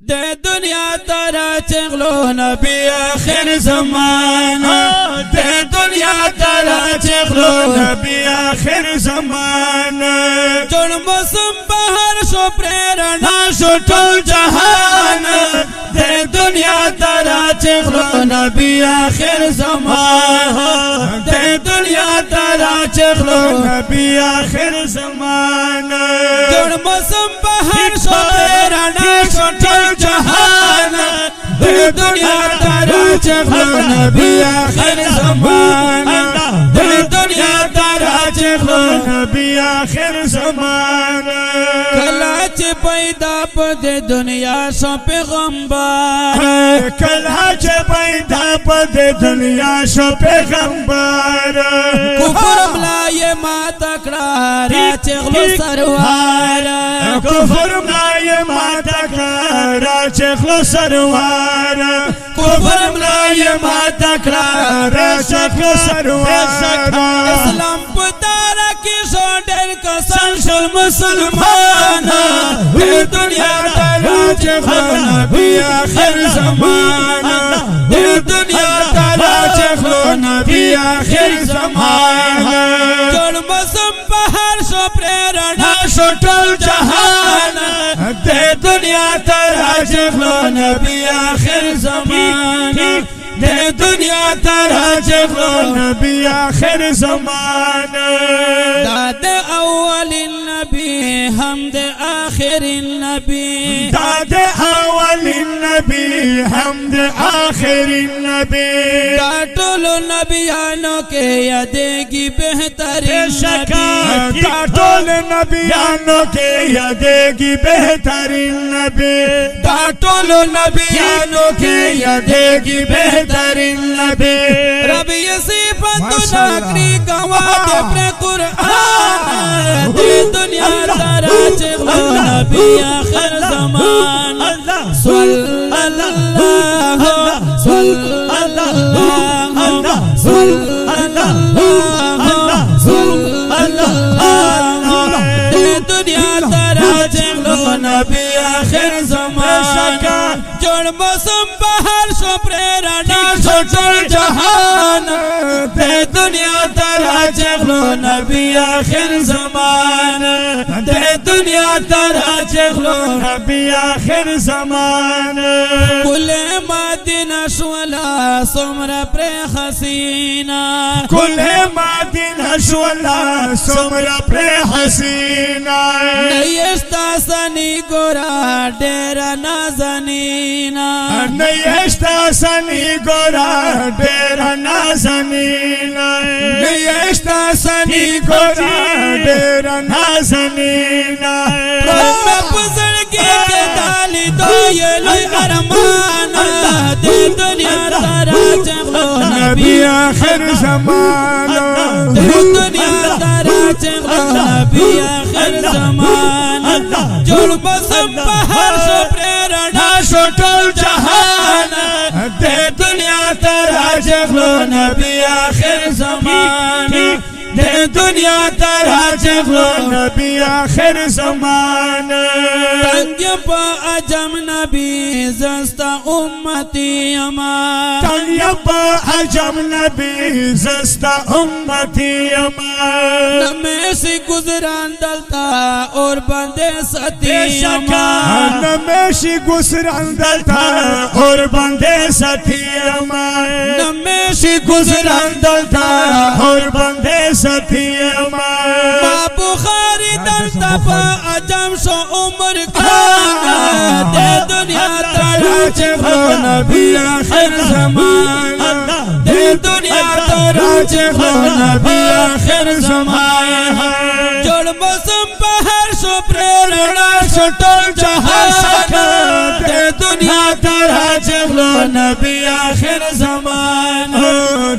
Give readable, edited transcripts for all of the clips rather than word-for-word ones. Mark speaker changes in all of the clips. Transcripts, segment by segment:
Speaker 1: دے دنیا ترا چغلو نبی آخر زمانہ دے دنیا ترا چغلو نبی آخر زمانہ جن موسم بہر شو پریرنا شو ٹول جہان دے دنیا ترا چغلو نبی آخر زمانہ دے دنیا ترا چغلو نبی آخر زمانہ جن موسم بہر شو پریرنا شو ٹول جہان دے دنیا ترا چغلو نبی آخر زمانہ دے دنیا ترا چغلو نبی آخر زمانہ کلاچ پیدا پد دنیا شو پیغمبر کلاچ پیدا پد دنیا شو پیغمبر کفر ملائے ما تکرار چغلو سروار کفر ملائے ما تکرار چغلو سروار کفر ملائے ما تکرار چغلو سروار اسلام پتارا کی شوڈر کسان شل مسلمان دے دنیا ترا چغلو نبی آخر زمانہ دے دنیا ترا چغلو نبی آخر زمانہ جن موسم بہر شو پریرنا شو ٹول جہان دے دنیا ترا چغلو نبی آخر زمانہ دے دنیا ترا چغلو نبی آخر زمانہ داد اول النبی حمد آخر النبی داد اول النبی حمد آخر النبی داٹول نبیانوں کے یادگی بہترین نبی داٹول نبیانوں کے یادگی بہترین نبی داٹول نبیانوں کے یادگی بہترین نبی رب یہ صفت ناکری گواہ اپنے قرآن دے دنیا ترا چغلو نبی آخر زمان صلی اللہ صلی اللہ صلی اللہ صلی اللہ دے دنیا ترا چغلو نبی آخر زمان جن موسم بہر شو پریرنا شو ٹول جہان دے دنیا ترا چغلو نبی آخر زمان دے دنیا ترا چغلو نبی آخر زمان کل مدینہ شولا سمرا پر حسینہ کل مدینہ شولا سمرا پر حسینہ نیشتا سنی گورا ڈیرا نازنینا نیشتا سنی گورا ڈیرا نازنینا نیشتا سنی گورا ڈیرا نازنینا میں بزرگی کے دالی دو یہ لئی ارمانا دے دنیا ترا چغلو نبی آخر زمانہ دے دنیا ترا چغلو نبی آخر زمانہ جن موسم بہر شو پریرنا شو ٹول جہان دے دنیا ترا چغلو نبی آخر زمانہ دے دنیا ترا چغلو نبی آخر زمانہ تنگ پا عجم نبی زستا امتی اما تنگ پا عجم نبی زستا امتی اما نمیشی گزران دلتا اور بندے ستی اما نمیشی گزران دلتا اور بندے ستی اما نمیشی گزران دلتا اور بندے ستی اما بخاری دلتا پا عجم شو عمر کھانا دے دنیا ترا چغلو نبی آخر زمانہ دے دنیا ترا چغلو نبی آخر زمانہ جن موسم بہر شو پریرنا شو ٹول جہان دے دنیا ترا چغلو نبی آخر زمانہ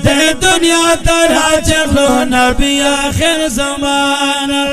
Speaker 1: دے دنیا ترا چغلو نبی آخر زمانہ